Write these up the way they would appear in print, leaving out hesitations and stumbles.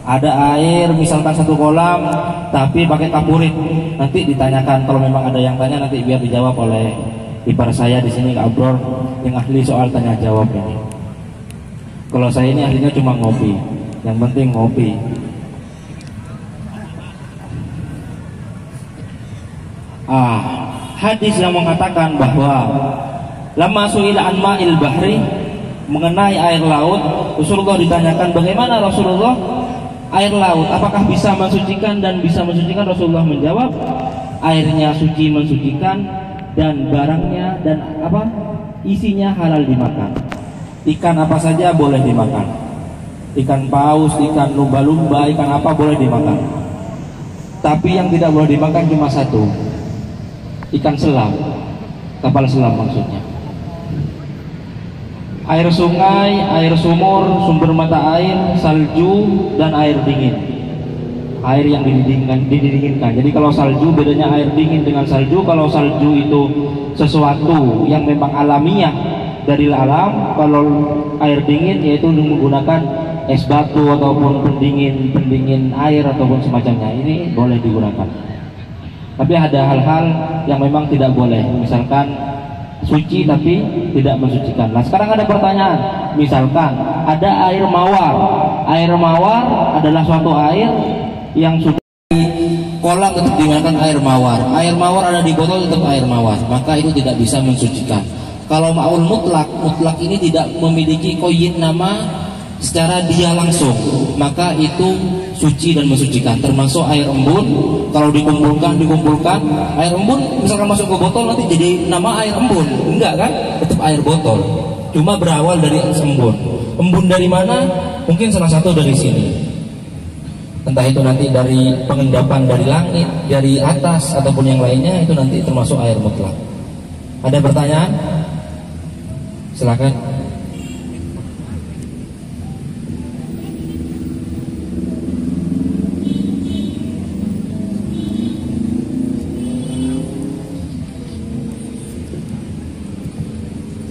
Ada air misalkan satu kolam tapi pakai kapurit, nanti ditanyakan, kalau memang ada yang tanya nanti biar dijawab oleh ipar saya di sini Kak Abror yang ahli soal tanya jawab ini. Kalau saya ini ahlinya cuma ngopi, yang penting ngopi. Hadis yang mengatakan bahwa lama su'ila an ma'il bahri, mengenai air laut, Rasulullah ditanyakan bagaimana Rasulullah air laut, apakah bisa mensucikan dan bisa mensucikan? Rasulullah menjawab, airnya suci mensucikan dan barangnya dan isinya halal dimakan. Ikan apa saja boleh dimakan, ikan paus, ikan lumba-lumba, ikan apa boleh dimakan. Tapi yang tidak boleh dimakan cuma satu, ikan selam, kapal selam maksudnya. Air sungai, air sumur, sumber mata air, salju, dan air dingin. Air yang didinginkan. Jadi kalau salju bedanya air dingin dengan salju. Kalau salju itu sesuatu yang memang alamiah dari alam. Kalau air dingin yaitu menggunakan es batu ataupun pendingin air ataupun semacamnya. Ini boleh digunakan. Tapi ada hal-hal yang memang tidak boleh. Misalkan suci tapi tidak mensucikan. Nah sekarang ada pertanyaan, misalkan ada air mawar. Air mawar adalah suatu air yang sudah di kolam tetap digunakan air mawar. Air mawar ada di botol tetap air mawar, maka itu tidak bisa mensucikan. Kalau ma'ul mutlak ini tidak memiliki qayyid nama secara dia langsung, maka itu suci dan mensucikan. Termasuk air embun, kalau dikumpulkan air embun misalkan masuk ke botol nanti jadi nama air embun, enggak kan, tetap air botol, cuma berawal dari embun. Embun dari mana? Mungkin salah satu dari sini, entah itu nanti dari pengendapan dari langit, dari atas ataupun yang lainnya, itu nanti termasuk air mutlak. Ada pertanyaan? Silakan.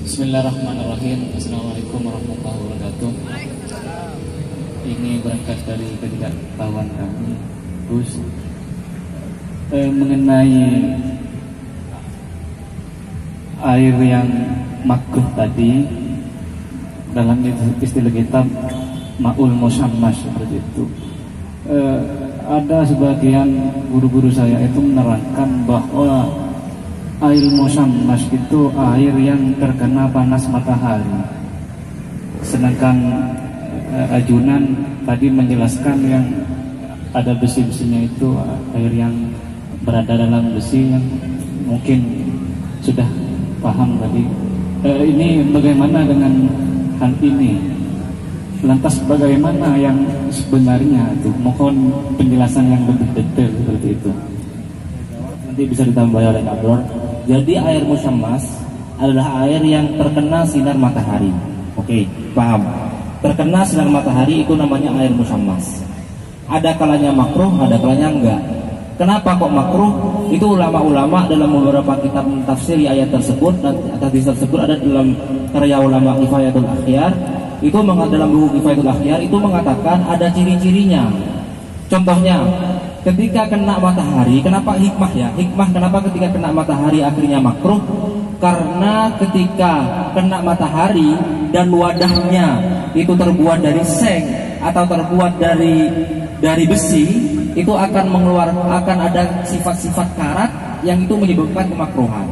Bismillahirrahmanirrahim. Assalamualaikum warahmatullahi wabarakatuh. Ini berangkat dari ketidaktahuan kami, Gus, mengenai air yang makruh tadi. Dalam istilah kitab ma'ul musammas seperti itu. Ada sebagian guru-guru saya itu menerangkan bahwa air musammas itu air yang terkena panas matahari. Sedangkan ajunan tadi menjelaskan yang ada besi-besinya itu air yang berada dalam besi, yang mungkin sudah paham tadi. Ini bagaimana dengan hal ini? Lantas bagaimana yang sebenarnya itu? Mohon penjelasan yang lebih detail seperti itu. Nanti bisa ditambah oleh Kak Abror. Jadi air musammas adalah air yang terkena sinar matahari. Oke, paham? Terkena sinar matahari itu namanya air musammas. Ada kalanya makruh, ada kalanya enggak. Kenapa kok makruh? Itu ulama-ulama dalam beberapa kitab tafsir ayat tersebut dan hadis tersebut ada dalam karya ulama Kifayatul Akhyar. Itu dalam buku Kifayatul Akhyar itu mengatakan ada ciri-cirinya. Contohnya, ketika kena matahari, kenapa hikmah ya? Hikmah kenapa ketika kena matahari akhirnya makruh? Karena ketika kena matahari dan wadahnya itu terbuat dari seng atau terbuat dari besi, itu akan ada sifat-sifat karat yang itu menyebabkan kemakruhan.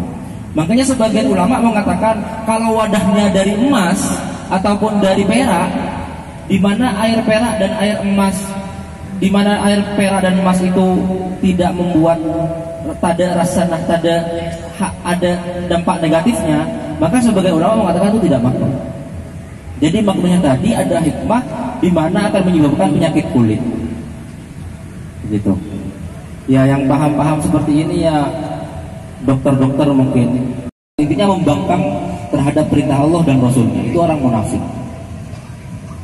Makanya sebagian ulama mengatakan kalau wadahnya dari emas ataupun dari perak, di mana air perak dan air emas, di mana air perak dan emas itu tidak membuat ada dampak negatifnya, maka sebagai ulama mengatakan itu tidak makruh. Jadi makruhnya tadi ada hikmah di mana akan menyebabkan penyakit kulit. Gitu. Ya yang paham-paham seperti ini ya dokter-dokter mungkin. Intinya membangkang terhadap perintah Allah dan Rasulnya, itu orang munafik.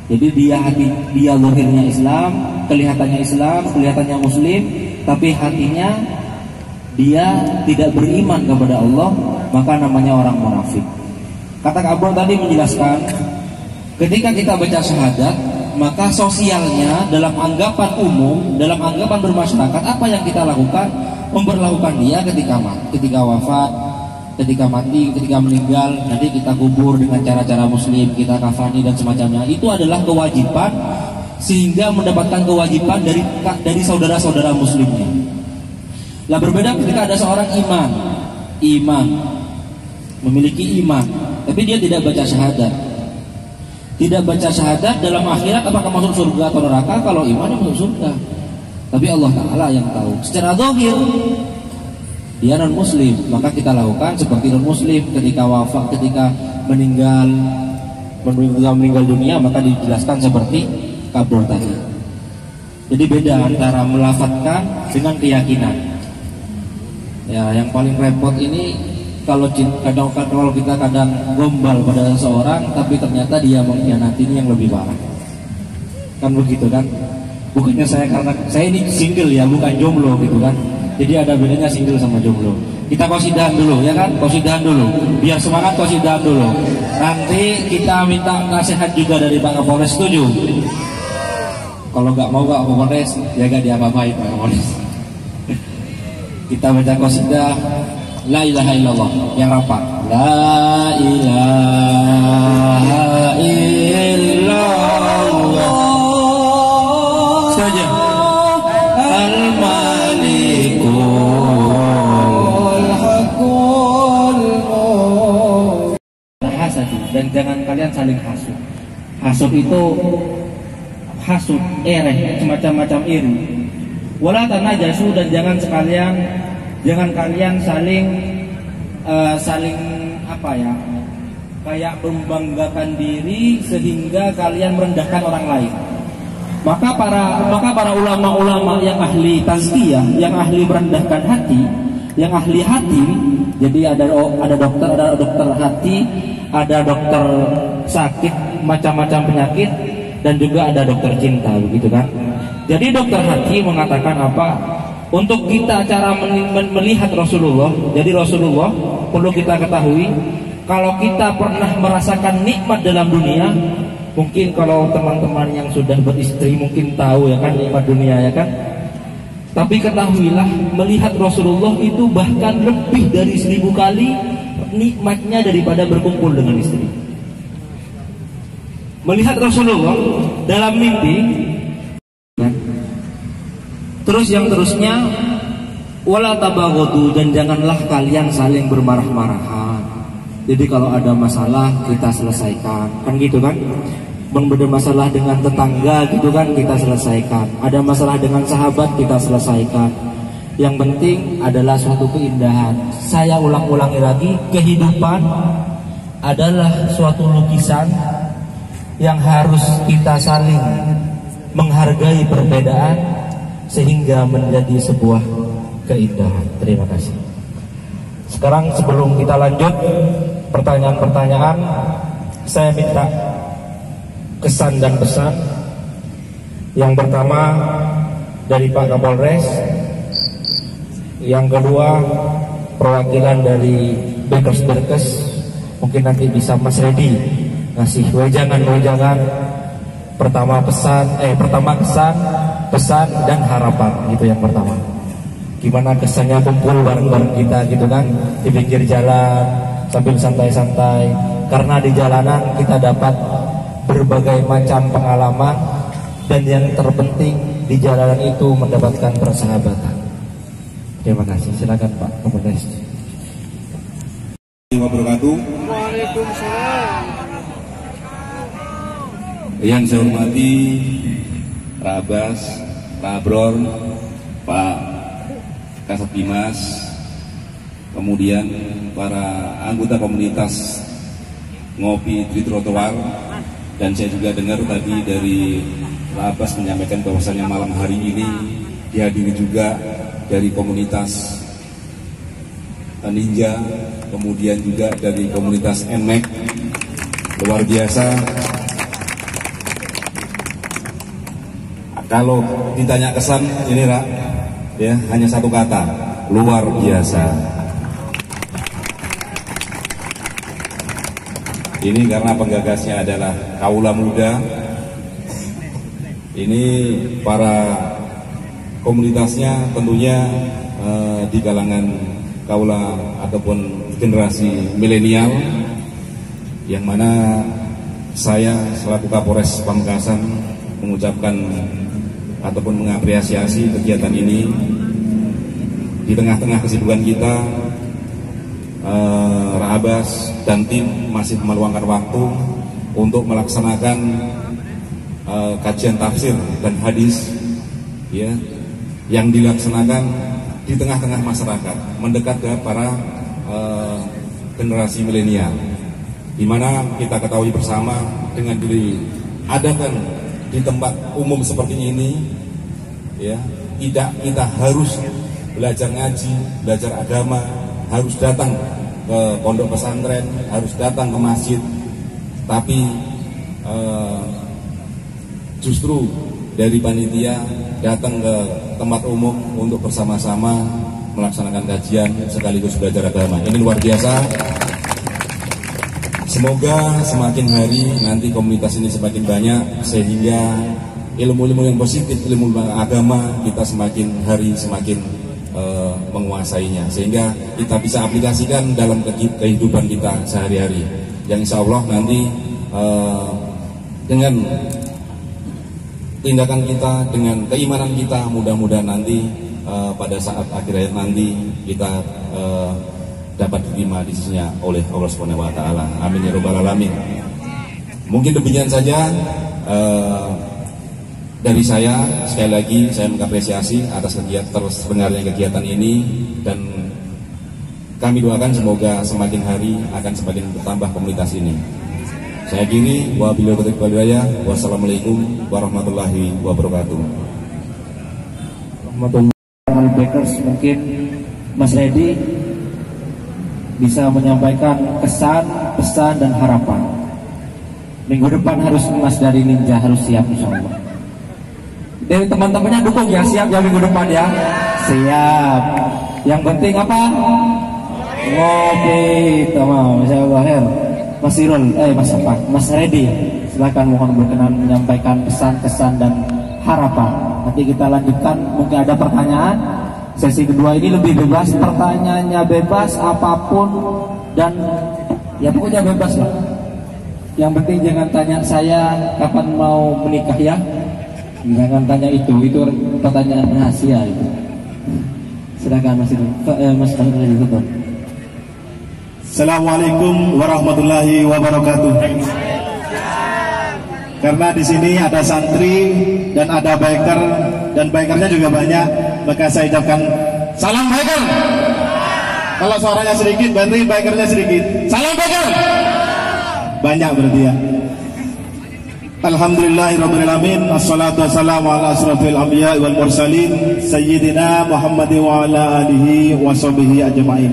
Jadi dia lahirnya Islam, kelihatannya Islam, kelihatannya Muslim, tapi hatinya dia tidak beriman kepada Allah, maka namanya orang munafik. Kata Kak Abror tadi menjelaskan, ketika kita baca syahadat, maka sosialnya dalam anggapan umum, dalam anggapan bermasyarakat, apa yang kita lakukan? Memperlakukan dia ketika wafat, ketika mati, ketika meninggal, nanti kita kubur dengan cara-cara muslim, kita kafani dan semacamnya. Itu adalah kewajiban, sehingga mendapatkan kewajiban dari saudara-saudara muslimnya. Lah berbeda ketika ada seorang iman, memiliki iman, tapi dia tidak baca syahadat. Tidak baca syahadat, dalam akhirat apakah masuk surga atau neraka? Kalau imannya masuk surga, tapi Allah Ta'ala yang tahu. Secara zahir dia non muslim, maka kita lakukan seperti non muslim. Ketika wafat, ketika meninggal dunia, maka dijelaskan seperti kabur tadi. Jadi beda antara melafatkan dengan keyakinan. Ya, yang paling repot ini kalau kita kadang gombal pada seseorang, tapi ternyata dia mengkhianati, ini yang lebih parah. Kan begitu kan? Bukannya karena saya ini single ya, bukan jomblo gitu kan. Jadi ada bedanya single sama jomblo. Kita qasidahan dulu ya kan, qasidahan dulu. Biar semangat, qasidahan dulu. Nanti kita minta nasihat juga dari Pak Kapolres, setuju? Kalau nggak mau Pak Kapolres, ya nggak diapa-apain Pak Kapolres. Kita baca qasidah La ilaha illallah yang rapat. La ilaha illallah saja. Al-Malikul Hakul Hasadi. Dan jangan kalian saling hasud. Hasud itu hasud, semacam-macam iri. Wala tanajasu, dan jangan kalian saling kayak membanggakan diri sehingga kalian merendahkan orang lain. Maka para ulama-ulama yang ahli tazkiyah, yang ahli merendahkan hati, yang ahli hati, jadi ada dokter hati, ada dokter sakit macam-macam penyakit, dan juga ada dokter cinta, begitu kan? Jadi dokter hati mengatakan apa? Untuk kita cara melihat Rasulullah, jadi Rasulullah perlu kita ketahui, kalau kita pernah merasakan nikmat dalam dunia, mungkin kalau teman-teman yang sudah beristri mungkin tahu ya kan nikmat dunia ya kan. Tapi ketahuilah, melihat Rasulullah itu bahkan lebih dari 1000 kali nikmatnya daripada berkumpul dengan istri. Melihat Rasulullah dalam mimpi. Terus yang terusnya, wala tabaghadu, dan janganlah kalian saling bermarah-marahan. Jadi kalau ada masalah kita selesaikan, kan gitu kan? Ada masalah dengan tetangga gitu kan, kita selesaikan. Ada masalah dengan sahabat, kita selesaikan. Yang penting adalah suatu keindahan. Saya ulang-ulangi lagi, kehidupan adalah suatu lukisan yang harus kita saling menghargai perbedaan sehingga menjadi sebuah keindahan. Terima kasih. Sekarang sebelum kita lanjut pertanyaan-pertanyaan, saya minta kesan dan pesan. Yang pertama dari Pak Kapolres, yang kedua perwakilan dari Berkes, mungkin nanti bisa Mas Redi ngasih wejangan. Pertama kesan, pesan dan harapan, gitu yang pertama. Gimana kesannya kumpul bareng-bareng kita gitu kan, di pinggir jalan sambil santai-santai. Karena di jalanan kita dapat berbagai macam pengalaman, dan yang terpenting di jalanan itu mendapatkan persahabatan. Terima kasih. Silakan Pak Kapolres. Waalaikumsalam. Yang saya hormati Pak Abbas, Pak Abror, Pak Kasat Bimas, kemudian para anggota komunitas ngopi di trotoar, dan saya juga dengar tadi dari Pak Abbas menyampaikan bahwasannya malam hari ini dihadiri juga dari komunitas Ninja, kemudian juga dari komunitas NMAC. Luar biasa. Kalau ditanya kesan ini Ra, ya hanya satu kata, luar biasa. Ini karena penggagasnya adalah kaula muda, Ini para komunitasnya tentunya di kalangan kaula ataupun generasi milenial, yang mana saya selaku Kapolres Pamekasan mengucapkan ataupun mengapresiasi kegiatan ini. Di tengah-tengah kesibukan kita, Raabas dan tim masih meluangkan waktu untuk melaksanakan kajian tafsir dan hadis, ya, yang dilaksanakan di tengah-tengah masyarakat, mendekat ke para generasi milenial, di mana kita ketahui bersama dengan diadakan di tempat umum seperti ini, ya, tidak kita harus belajar ngaji, belajar agama, harus datang ke pondok pesantren, harus datang ke masjid, tapi justru dari panitia datang ke tempat umum untuk bersama-sama melaksanakan kajian sekaligus belajar agama. Ini luar biasa. Semoga semakin hari nanti komunitas ini semakin banyak, sehingga ilmu-ilmu yang positif, ilmu agama kita semakin hari semakin menguasainya, sehingga kita bisa aplikasikan dalam kehidupan kita sehari-hari, yang insya Allah nanti dengan tindakan kita, dengan keimanan kita, mudah-mudahan nanti pada saat akhir hayat nanti kita dapat diterima di sisinya oleh Allah Subhanahu wa taala. Amin ya rabbal alamin. Mungkin demikian saja dari saya. Sekali lagi saya mengapresiasi atas terselenggaranya kegiatan ini, dan kami doakan semoga semakin hari akan semakin bertambah komunitas ini. Saya kiri, wabillahi taufiq wal hidayah. Wassalamualaikum warahmatullahi wabarakatuh. Warahmatullahi Bakers, mungkin Mas Redi bisa menyampaikan kesan, pesan, dan harapan. Minggu depan harus Mas dari Ninja harus siap, insya Allah. Dari teman-temannya dukung ya, siap ya minggu depan ya. Siap. Yang penting apa? Ngopi. Tamam, insyaallah. Mas Irul, Mas Redi, silakan mohon berkenan menyampaikan pesan-kesan dan harapan. Nanti kita lanjutkan, mungkin ada pertanyaan. Sesi kedua ini lebih bebas, pertanyaannya bebas apapun, dan ya pokoknya bebas lah. Yang penting jangan tanya saya kapan mau menikah ya. Jangan tanya itu pertanyaan rahasia itu. Silakan Mas Irul. Mas Redi, betul. Assalamualaikum warahmatullahi wabarakatuh. Karena di sini ada santri dan ada biker, dan bikernya juga banyak, maka saya ucapkan salam biker. Kalau suaranya sedikit berarti bikernya sedikit. Salam biker. Banyak berarti ya. Alhamdulillahirrabbilalamin. Assalatu wassalamu ala asrafil anbiya wal mursalin Sayyidina Muhammadin wa ala alihi wa sahbihi ajma'in.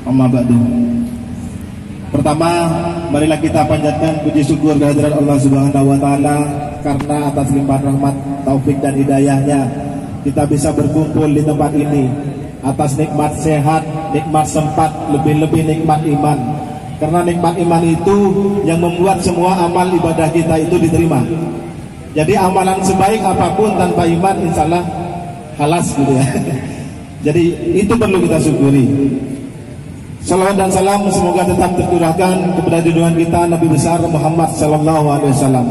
Amma ba'du. Pertama, marilah kita panjatkan puji syukur kehadirat Allah Subhanahu wa taala, karena atas limpahan rahmat, taufik dan hidayahnya kita bisa berkumpul di tempat ini, atas nikmat sehat, nikmat sempat, lebih-lebih nikmat iman. Karena nikmat iman itu yang membuat semua amal ibadah kita itu diterima. Jadi amalan sebaik apapun tanpa iman insyaallah halas gitu ya. Jadi itu perlu kita syukuri. Salawat dan salam semoga tetap tercurahkan kepada junjungan kita Nabi besar Muhammad sallallahu alaihi wasallam.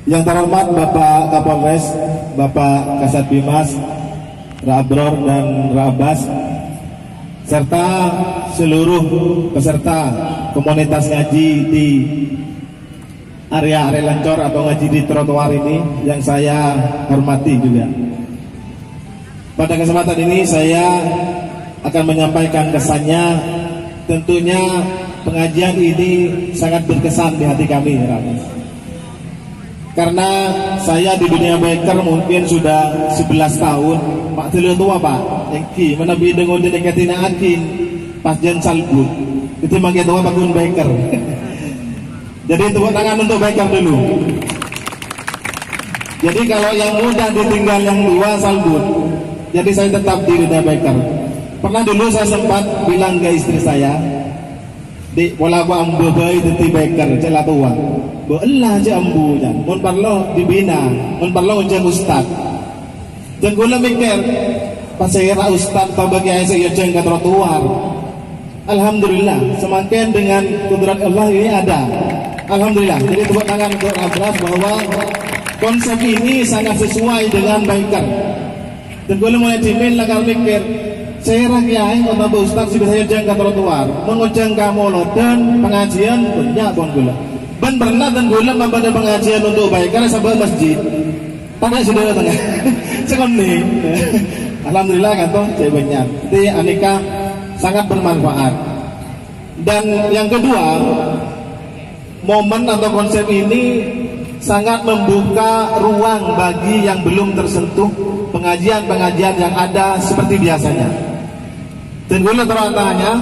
Yang terhormat Bapak Kapolres, Bapak Kasat Bimas, Rabror dan Rabas, serta seluruh peserta komunitas ngaji di area Lancor atau ngaji di trotoar ini yang saya hormati juga. Pada kesempatan ini saya akan menyampaikan kesannya. Tentunya pengajian ini sangat berkesan di hati kami, karena saya di dunia biker mungkin sudah 11 tahun. Pak Telu tua Pak Engki menabi dengan dekatina akin pas jen salbut itu makin tua bangun biker. Jadi tepuk tangan untuk biker dulu. Jadi kalau yang muda ditinggal yang tua salbut. Jadi saya tetap di dunia biker. Pernah dulu saya sempat bilang ke istri saya, di pola gua ambu bayi teti beker celah tua belah aja ambu jan mun parlo dibina mun parlo unjang ustad dan gula mikir pas saya ustad tau bagi saya jeng ke trotoar. Alhamdulillah semakin dengan kudrat Allah ini ada. Alhamdulillah. Jadi tepuk tangan untuk Abras bahwa konsep ini sangat sesuai dengan biker. Dan gula mulai jimin lagar mikir saya rakyat atau ustaz sudah saya jeng ke trotoar mengujang kamu dan pengajian banyak pun gula ban pernah dan gula mempada pengajian untuk baikkan sampai masjid tanah sudah tengah sekon nih alhamdulillah kan toh saya banyak jadi aneka sangat bermanfaat. Dan yang kedua, momen atau konsep ini sangat membuka ruang bagi yang belum tersentuh pengajian-pengajian yang ada seperti biasanya. Dan gula teratanya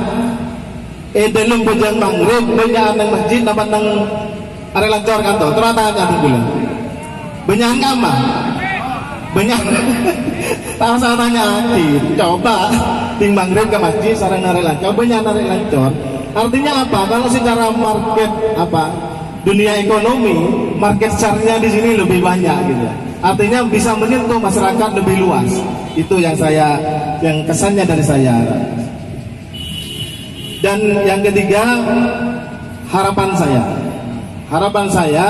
dalam bujang maghrib banyak nang masjid dapat nang are lancar kantor teratanya gula banyak kama banyak tahu saya tanya coba ting maghrib ke masjid sarang are lancar banyak are lancar artinya apa kalau secara market apa dunia ekonomi market share-nya di sini lebih banyak gitu. Artinya bisa menyentuh masyarakat lebih luas. Itu yang kesannya dari saya. Dan yang ketiga, harapan saya,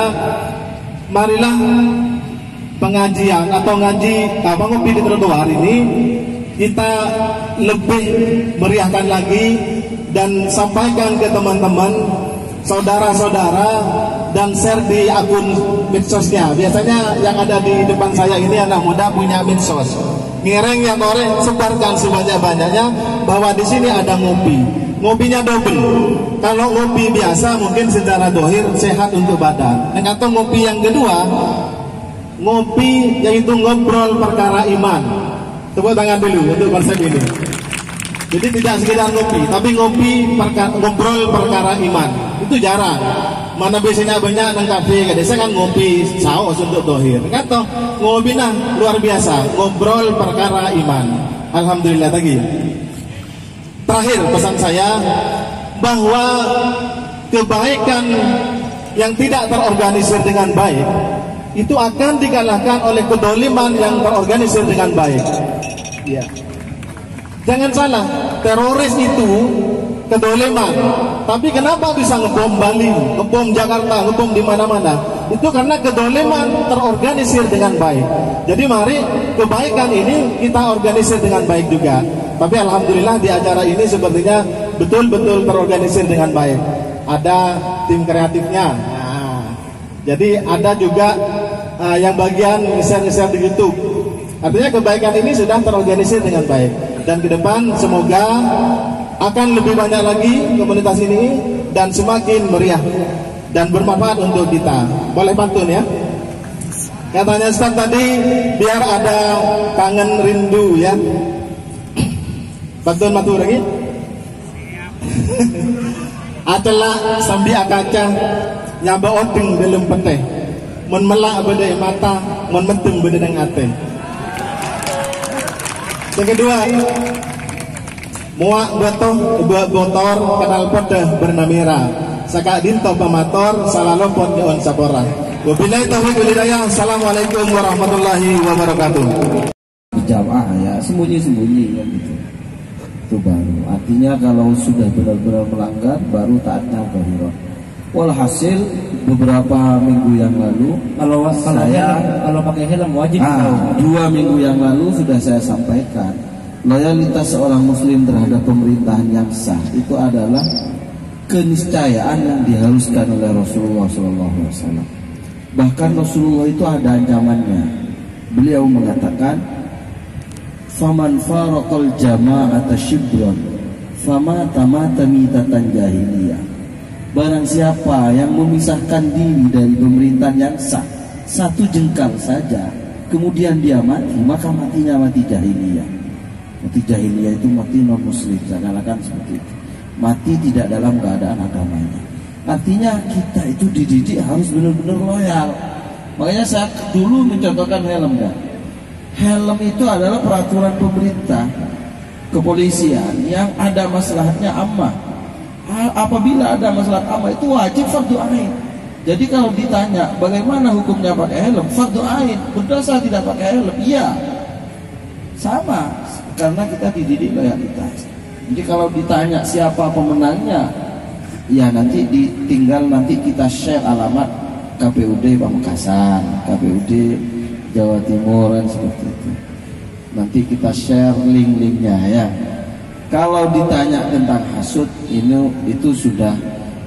marilah pengajian atau ngopi di trotoar ini kita lebih meriahkan lagi dan sampaikan ke teman-teman, saudara-saudara, dan share di akun medsosnya. Biasanya yang ada di depan saya ini anak muda punya medsos. Ngereng yang orang sebarkan sebanyak-banyaknya bahwa di sini ada ngopi. Ngopinya double. Kalau ngopi biasa mungkin secara dohir sehat untuk badan. Dan atau ngopi yang kedua, ngopi yaitu ngobrol perkara iman. Tepuk tangan dulu untuk konsep ini. Jadi tidak sekedar ngopi, tapi ngobrol perkara iman. Itu jarang. Mana biasanya banyak nang kafe, desa kan ngopi saus untuk dohir. Kata ngopi nah luar biasa, ngobrol perkara iman. Alhamdulillah tadi. Terakhir pesan saya bahwa kebaikan yang tidak terorganisir dengan baik itu akan dikalahkan oleh kedoliman yang terorganisir dengan baik. Ya. Jangan salah, teroris itu kedoliman. Tapi kenapa bisa ngebom Bali, ngebom Jakarta, ngebom di mana-mana? Itu karena kedoliman terorganisir dengan baik. Jadi mari kebaikan ini kita organisir dengan baik juga. Tapi alhamdulillah di acara ini sepertinya betul-betul terorganisir dengan baik. Ada tim kreatifnya. Nah, jadi ada juga yang bagian share-share di YouTube. Artinya kebaikan ini sudah terorganisir dengan baik. Dan ke depan semoga akan lebih banyak lagi komunitas ini dan semakin meriah dan bermanfaat untuk kita. Boleh pantun ya? Katanya Ustaz tadi biar ada kangen rindu ya. Pantun matur lagi. Adalah sambil akaca nyaba odeng dalam peteh. Mun melak beda mata, mun mentem beda nang ate. Yang kedua, muak botol kenal podah bernamira. Saka dinto pamator salah lopot nyon sapora. Wabillahi taufiq wal hidayah. Assalamualaikum warahmatullahi wabarakatuh. Jamaah ya, sembunyi-sembunyi kan gitu. Itu baru. Artinya kalau sudah benar-benar melanggar baru taatnya zahirah. Walhasil beberapa minggu yang lalu kalau pakai helm wajib. 2 minggu yang lalu sudah saya sampaikan loyalitas seorang muslim terhadap pemerintahan yang sah itu adalah keniscayaan yang diharuskan oleh Rasulullah SAW. Bahkan Rasulullah itu ada ancamannya. Beliau mengatakan, "Faman faraqal jama'ata shibran, fama tamata mitatan jahiliyah." Barang siapa yang memisahkan diri dari pemerintahan yang sah 1 jengkal saja, kemudian dia mati, maka matinya mati jahiliyah. Mati jahiliyah itu mati non muslim, seakan-akan seperti itu. Mati tidak dalam keadaan agamanya. Artinya kita itu dididik harus benar-benar loyal. Makanya saya dulu mencontohkan helm kan. Helm itu adalah peraturan pemerintah kepolisian yang ada maslahatnya ammah. Apabila ada masalah agama itu wajib fardu ain. Jadi kalau ditanya bagaimana hukumnya pakai helm, fardu ain. Berdosa tidak pakai helm? Iya. Sama, karena kita dididik loyalitas. Jadi kalau ditanya siapa pemenangnya, ya nanti tinggal nanti kita share alamat KPUD Pamekasan, KPUD Jawa Timur dan seperti itu. Nanti kita share link-linknya ya. Kalau ditanya tentang hasud, itu sudah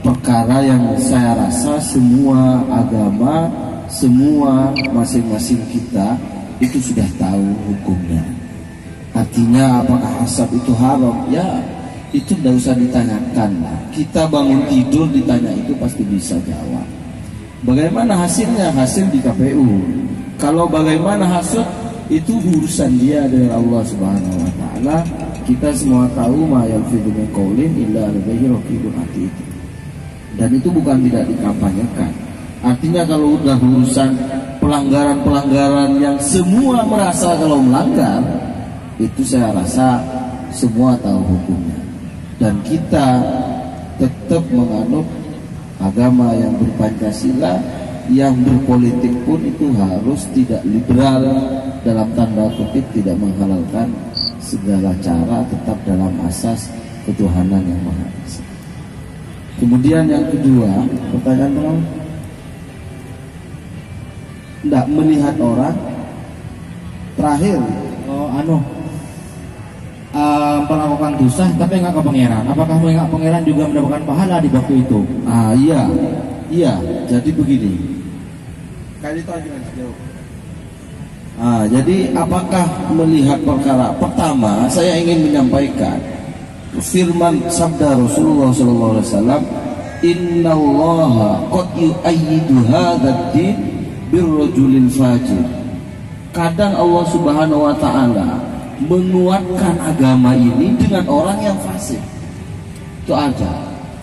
perkara yang saya rasa semua agama, semua masing-masing kita itu sudah tahu hukumnya. Artinya apakah hasad itu haram? Ya, itu tidak usah ditanyakan. Kita bangun tidur ditanya itu pasti bisa jawab. Bagaimana hasilnya? Hasil di KPU. Kalau bagaimana hasud, itu urusan dia dengan Allah Subhanahu wa taala. Kita semua tahu ma yalfidu min qaulin illa ladaihi raqibun atid. Dan itu bukan tidak dikampanyekan. Artinya kalau udah urusan pelanggaran-pelanggaran yang semua merasa kalau melanggar, itu saya rasa semua tahu hukumnya. Dan kita tetap menganut agama yang berpancasila, yang berpolitik pun itu harus tidak liberal, dalam tanda kutip tidak menghalalkan segala cara, tetap dalam asas ketuhanan yang Maha Esa. Kemudian yang kedua, pertanyaan pertama, tidak melihat orang. Terakhir, melakukan dosa tapi nggak ke pangeran. Apakah mengingat pangeran juga mendapatkan pahala di waktu itu? Iya. Jadi begini. Kali itu aja jawab. Jadi apakah melihat perkara? Pertama, saya ingin menyampaikan firman sabda Rasulullah SAW, Innallaha qad yu'ayyidu hadzal din birrajulil fajir. Kadang Allah Subhanahu wa taala menguatkan agama ini dengan orang yang fasik. Itu aja.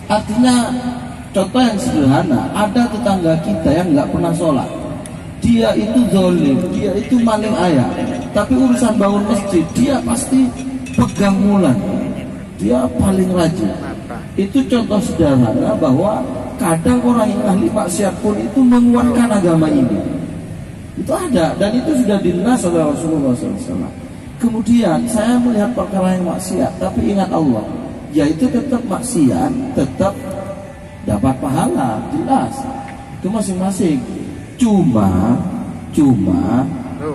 Artinya contoh yang sederhana, ada tetangga kita yang nggak pernah sholat. Dia itu zalim, dia itu maling ayam. Tapi urusan bangun masjid, dia pasti pegang mulan. Dia paling rajin. Itu contoh sederhana bahwa kadang orang yang ahli maksiat pun itu menguatkan agama ini. Itu ada, dan itu sudah dinas oleh Rasulullah SAW. Kemudian saya melihat perkara yang maksiat, tapi ingat Allah, yaitu tetap maksiat, tetap dapat pahala, jelas. Itu masing-masing. Cuma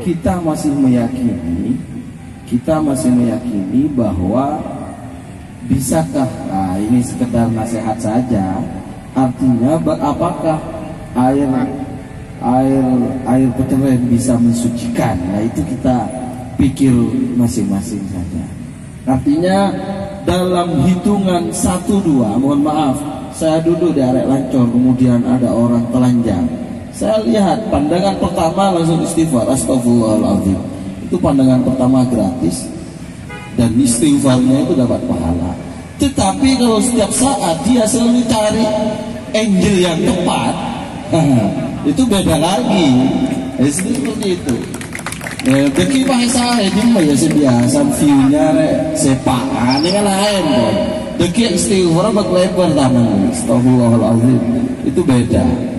kita masih meyakini bahwa bisakah, ini sekedar nasihat saja. Artinya apakah air pencerahan bisa mensucikan? Nah itu kita pikir masing-masing saja. Artinya dalam hitungan 1-2, mohon maaf, saya duduk di area Lancor, kemudian ada orang telanjang. Saya lihat pandangan pertama langsung istighfar, astagfirullahaladzim. Itu pandangan pertama gratis, dan istighfarnya itu dapat pahala. Tetapi kalau setiap saat dia selalu cari angel yang tepat, itu beda lagi. Seperti itu. Deki pakai saya cuma ya sebiasa view-nya sepaan ini kan lain kan. Deki istighfar bak lebar tangan, astagfirullahaladzim. Itu beda.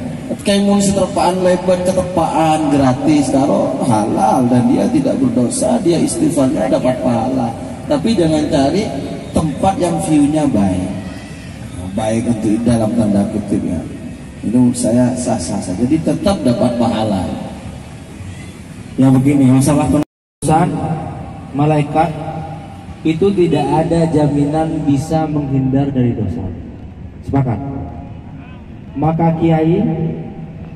Kayak mun seterpaan lebar ketepaan gratis karo halal dan dia tidak berdosa, dia istighfarnya dapat pahala. Tapi jangan cari tempat yang view-nya baik untuk dalam tanda kutipnya. Itu saya sah-sah saja. Jadi tetap dapat pahala. Yang begini, masalah penulisan malaikat itu tidak ada jaminan bisa menghindar dari dosa. Sepakat? Maka kiai,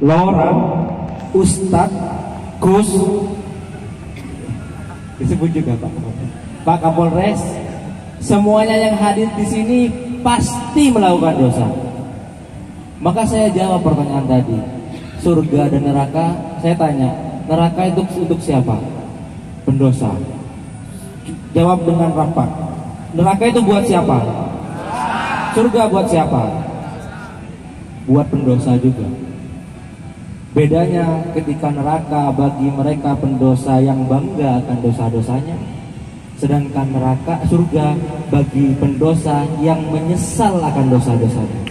lora, ustadz, gus, disebut juga Pak Kapolres, semuanya yang hadir di sini pasti melakukan dosa. Maka saya jawab pertanyaan tadi, surga dan neraka. Saya tanya, neraka itu untuk siapa? Pendosa. Jawab dengan rapat. Neraka itu buat siapa? Surga buat siapa? Buat pendosa juga. Bedanya ketika neraka bagi mereka pendosa yang bangga akan dosa-dosanya. sedangkan surga bagi pendosa yang menyesal akan dosa-dosanya.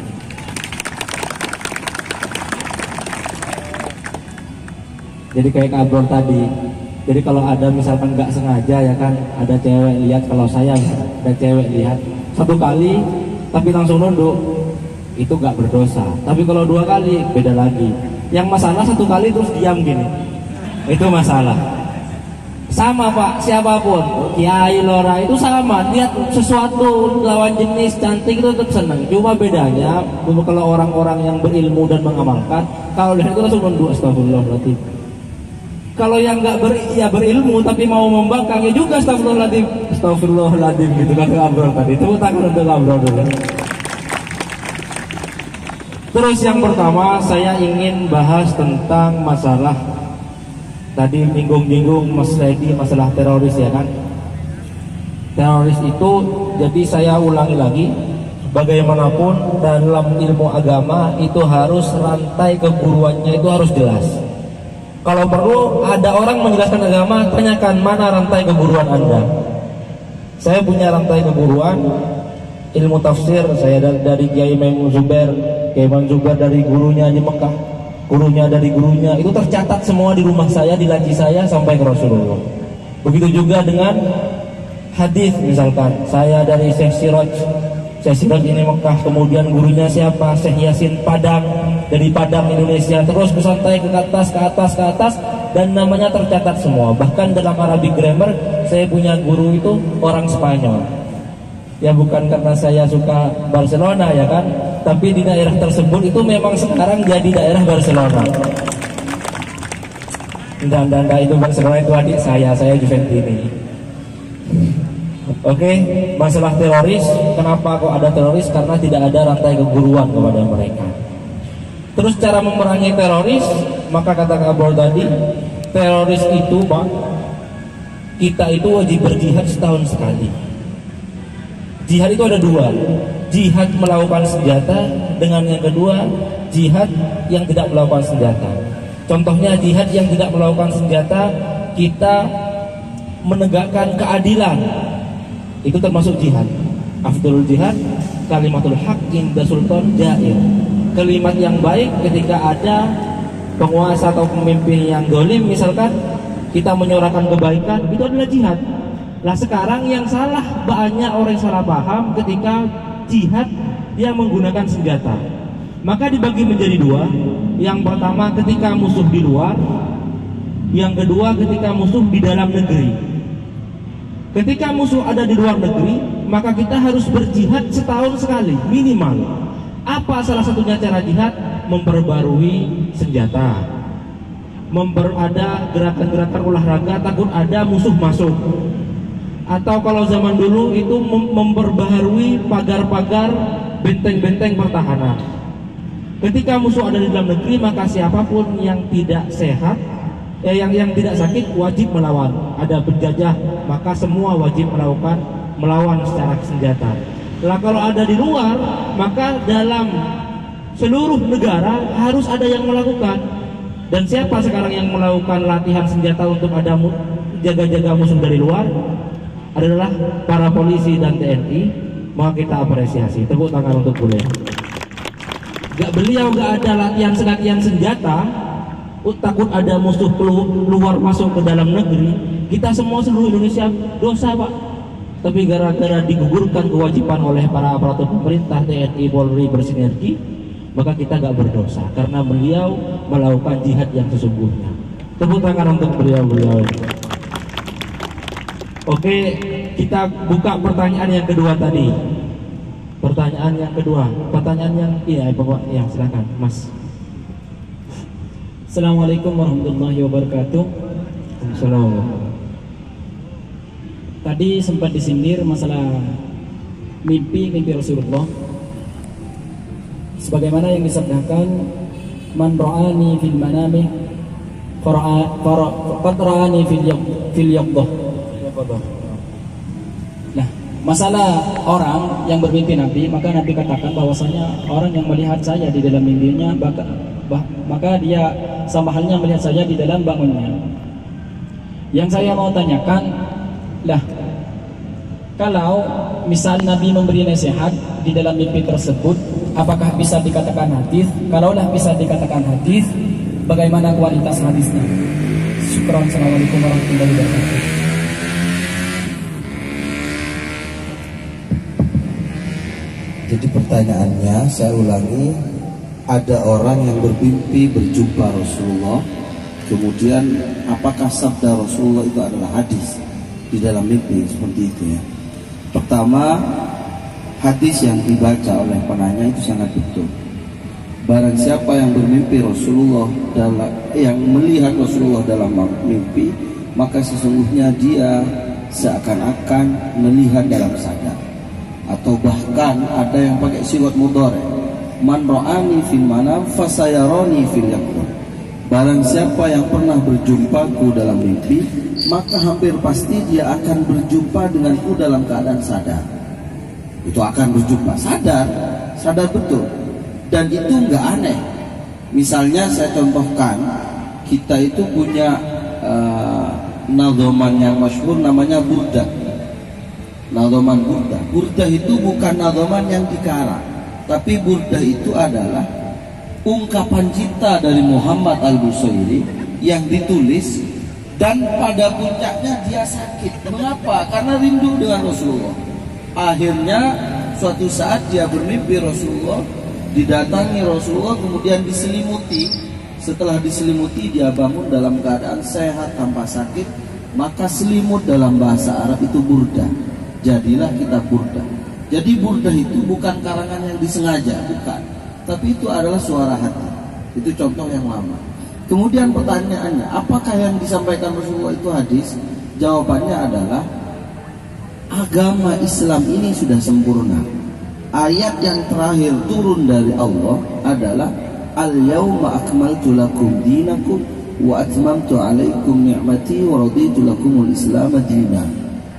Jadi kayak kabar tadi, jadi kalau ada misalkan nggak sengaja ya kan, ada cewek lihat, kalau saya ada cewek lihat satu kali tapi langsung nunduk, itu nggak berdosa. Tapi kalau 2 kali beda lagi. Yang masalah 1 kali terus diam gini, itu masalah. Sama Pak, siapapun, kiai lora itu sama, lihat sesuatu lawan jenis cantik itu tetap senang. Cuma bedanya kalau orang-orang yang berilmu dan mengamalkan, kalau lihat itu langsung nunduk, astagfirullahaladzim. Kalau yang nggak berilmu tapi mau membangkang, ya juga astagfirullahaladzim gitu kan, ngobrol tadi. Itu takut untuk ngobrol dulu. Terus yang pertama saya ingin bahas tentang masalah tadi minggung-minggung Mas Redi, masalah teroris ya kan. Teroris itu, jadi saya ulangi lagi, bagaimanapun dalam ilmu agama itu harus rantai keguruannya itu harus jelas. Kalau perlu ada orang menjelaskan agama, tanyakan mana rantai keguruan Anda. Saya punya rantai keguruan ilmu tafsir, saya dari Kiai Maimun Zubair. Kiai Maimun Zubair dari gurunya di Mekah, gurunya dari gurunya, itu tercatat semua di rumah saya, di laci saya sampai ke Rasulullah. Begitu juga dengan hadis, misalkan saya dari Syekh Siraj ini Mekah, kemudian gurunya siapa? Syekh Yasin Padang dari Padang Indonesia, terus bersantai ke atas, dan namanya tercatat semua. Bahkan dalam Arabic grammar saya punya guru itu orang Spanyol. Ya bukan karena saya suka Barcelona ya kan, tapi di daerah tersebut itu memang sekarang jadi daerah Barcelona. Dan itu Barcelona itu adik saya Juventini. Oke, masalah teroris, kenapa kok ada teroris? Karena tidak ada rantai keguruan kepada mereka. Terus cara memerangi teroris, maka kata Kabul tadi, teroris itu Pak, kita itu wajib berjihad setahun sekali. Jihad itu ada 2, jihad melakukan senjata, dengan yang kedua jihad yang tidak melakukan senjata. Contohnya jihad yang tidak melakukan senjata, kita menegakkan keadilan, itu termasuk jihad. Afdalul jihad kalimatul haq inda sultan jair. Kalimat yang baik ketika ada penguasa atau pemimpin yang dolim, misalkan kita menyuarakan kebaikan, itu adalah jihad. Nah sekarang yang salah, banyak orang yang salah paham ketika jihad yang menggunakan senjata. Maka dibagi menjadi 2. Yang pertama ketika musuh di luar, yang kedua ketika musuh di dalam negeri. Ketika musuh ada di luar negeri, maka kita harus berjihad setahun sekali minimal. Apa salah satunya cara jihad? Memperbarui senjata, ada gerakan-gerakan olahraga, takut ada musuh masuk. Atau kalau zaman dulu itu memperbaharui pagar-pagar, benteng-benteng pertahanan. Ketika musuh ada di dalam negeri, maka siapapun yang tidak sehat, yang tidak sakit wajib melawan. Ada penjajah, maka semua wajib melawan secara senjata. Nah kalau ada di luar, maka dalam seluruh negara harus ada yang melakukan. Dan siapa sekarang yang melakukan latihan senjata untuk ada jaga-jaga musuh dari luar? Adalah para polisi dan TNI. Maka kita apresiasi, tepuk tangan untuk beliau. Beliau gak ada latihan senjata, takut ada musuh keluar masuk ke dalam negeri. Kita semua seluruh Indonesia dosa Pak. Tapi gara-gara digugurkan kewajiban oleh para aparatur pemerintah, TNI, Polri bersinergi, maka kita gak berdosa karena beliau melakukan jihad yang sesungguhnya. Tepuk tangan untuk beliau. Oke, kita buka pertanyaan yang kedua tadi. Silakan, Mas. Assalamualaikum warahmatullahi wabarakatuh. Assalamualaikum. Tadi sempat disindir masalah mimpi Rasulullah. Sebagaimana yang disabdakan, man ra'ani fil manami qad ra'ani fil yaqdah. Nah, masalah orang yang bermimpi Nabi, maka Nabi katakan bahwasanya orang yang melihat saya di dalam mimpinya, maka dia sama halnya melihat saya di dalam bangunnya. Yang saya mau tanyakan, Kalau misal Nabi memberi nasihat di dalam mimpi tersebut, apakah bisa dikatakan hadis? Kalaulah bisa dikatakan hadis, bagaimana kualitas hadisnya? Syukran. Assalamualaikum warahmatullahi wabarakatuh. Jadi pertanyaannya saya ulangi, ada orang yang bermimpi berjumpa Rasulullah, kemudian apakah sabda Rasulullah itu adalah hadis di dalam mimpi seperti itu ya? Pertama, hadis yang dibaca oleh penanya itu sangat betul. Barang siapa yang bermimpi Rasulullah yang melihat Rasulullah dalam mimpi, maka sesungguhnya dia seakan-akan melihat dalam sadar. Atau bahkan ada yang pakai sigat mudhari, man ra'ani fil manam fasayarani fil yaqin. Barang siapa yang pernah berjumpaku dalam mimpi, maka hampir pasti dia akan berjumpa denganku dalam keadaan sadar. Itu akan berjumpa, sadar betul. Dan itu enggak aneh. Misalnya saya contohkan, kita itu punya nadhoman yang masyhur namanya burdah. Nadhoman burdah. Burdah itu bukan nadhoman yang dikarang, tapi burdah itu adalah ungkapan cinta dari Muhammad Al-Busairi yang ditulis, dan pada puncaknya dia sakit. Mengapa? Karena rindu dengan Rasulullah. Akhirnya suatu saat dia bermimpi Rasulullah, didatangi Rasulullah, kemudian diselimuti. Setelah diselimuti dia bangun dalam keadaan sehat tanpa sakit. Maka selimut dalam bahasa Arab itu burdah. Jadilah kitab burdah. Jadi burdah itu bukan karangan yang disengaja, bukan, tapi itu adalah suara hati. Itu contoh yang lama. Kemudian pertanyaannya, apakah yang disampaikan Rasulullah itu hadis? Jawabannya adalah agama Islam ini sudah sempurna. Ayat yang terakhir turun dari Allah adalah al-yauma akmaltu lakum dinakum wa atmamtu alaikum ni'mati wa raditu lakumul Islam dinan.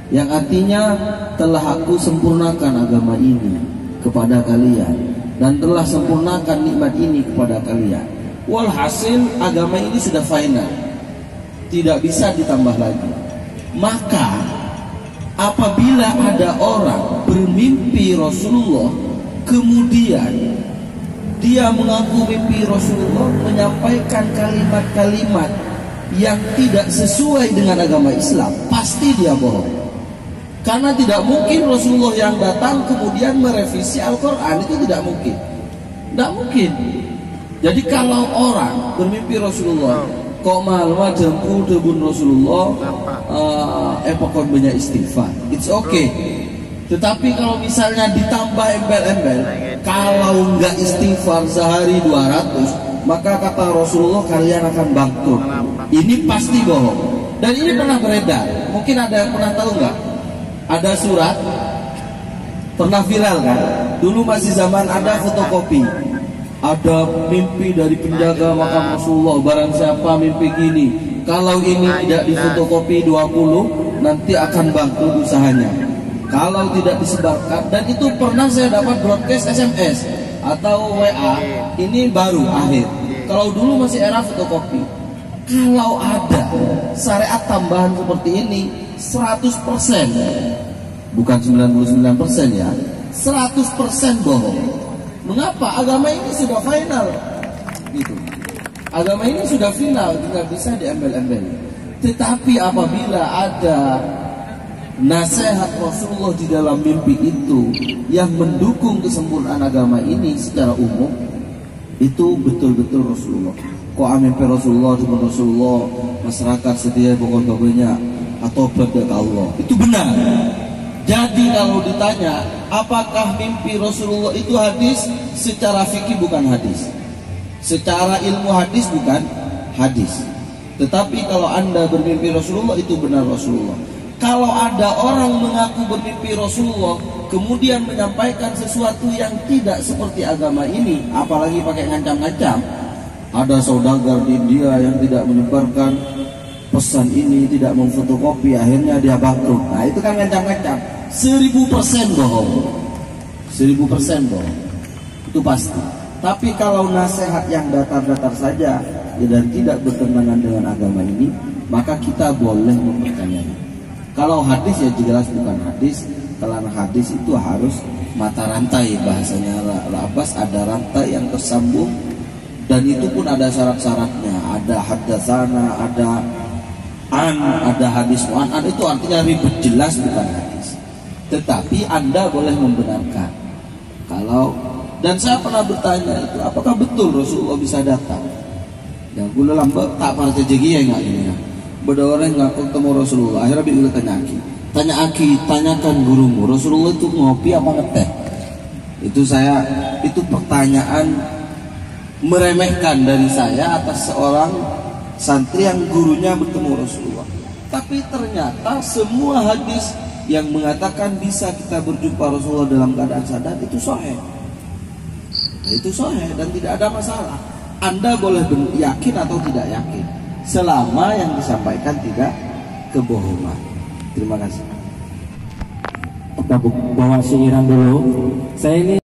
Yang artinya telah aku sempurnakan agama ini kepada kalian dan telah sempurnakan nikmat ini kepada kalian. Walhasil agama ini sudah final, tidak bisa ditambah lagi. Maka apabila ada orang bermimpi Rasulullah, kemudian dia mengaku mimpi Rasulullah, menyampaikan kalimat-kalimat yang tidak sesuai dengan agama Islam, pasti dia bohong. Karena tidak mungkin Rasulullah yang datang kemudian merevisi Al-Quran, itu tidak mungkin. Tidak mungkin. Jadi kalau orang bermimpi Rasulullah, kok malam jempu debun Rasulullah, pokoknya banyak istighfar, it's okay. Tetapi kalau misalnya ditambah embel-embel, kalau nggak istighfar sehari 200, maka kata Rasulullah kalian akan bangkrut. Ini pasti bohong. Dan ini pernah beredar. Mungkin ada yang pernah tahu nggak? Ada surat pernah viral kan? Dulu masih zaman ada fotokopi. Ada mimpi dari penjaga makam Rasulullah, barang siapa mimpi gini, kalau ini tidak difotokopi 20, nanti akan bangkrut usahanya. Kalau tidak disebarkan, dan itu pernah saya dapat broadcast SMS atau WA, ini baru akhir. Kalau dulu masih era fotokopi. Kalau ada syariat tambahan seperti ini, 100%, bukan 99% ya, 100% bohong. Mengapa? Agama ini sudah final, gitu. Agama ini sudah final, tidak bisa diembel-embel. Tetapi apabila ada nasihat Rasulullah di dalam mimpi itu yang mendukung kesempurnaan agama ini secara umum, itu betul-betul Rasulullah. Kok mimpi Rasulullah dengan Rasulullah, masyarakat setia pokok-pokoknya atau berdoa Allah, itu benar. Jadi kalau ditanya apakah mimpi Rasulullah itu hadis, secara fikih bukan hadis, secara ilmu hadis bukan hadis. Tetapi kalau Anda bermimpi Rasulullah, itu benar Rasulullah. Kalau ada orang mengaku bermimpi Rasulullah kemudian menyampaikan sesuatu yang tidak seperti agama ini, apalagi pakai ngancam-ngancam. Ada saudagar di India yang tidak menyebarkan pesan ini, tidak memfotokopi, akhirnya dia bangkrut. Nah itu kan ngancam-ngancam. 1000% bohong, 1000% bohong, itu pasti. Tapi kalau nasihat yang datar-datar saja dan tidak bertentangan dengan agama ini, maka kita boleh mempercayai. Kalau hadis ya jelas bukan hadis, Karena hadis itu harus mata rantai, bahasanya Abbas, ada rantai yang tersambung, dan itu pun ada syarat-syaratnya. Ada haddatsana, ada ada hadis mu'an, itu artinya ribet, jelas bukan hadis. Tetapi Anda boleh membenarkan. Dan saya pernah bertanya itu, apakah betul Rasulullah bisa datang? Ya, gue lambat tak partai jegi ya nggak ini. Beda orang nggak ketemu Rasulullah. Akhirnya bila tanya Aki, tanyakan gurumu, Rasulullah itu ngopi apa ngeteh? Itu pertanyaan meremehkan dari saya atas seorang santri yang gurunya bertemu Rasulullah. Tapi ternyata semua hadis yang mengatakan bisa kita berjumpa Rasulullah dalam keadaan sadar itu sahih. Itu sahih dan tidak ada masalah. Anda boleh yakin atau tidak yakin, selama yang disampaikan tidak kebohongan. Terima kasih. Kita bawa siiran dulu. Saya ini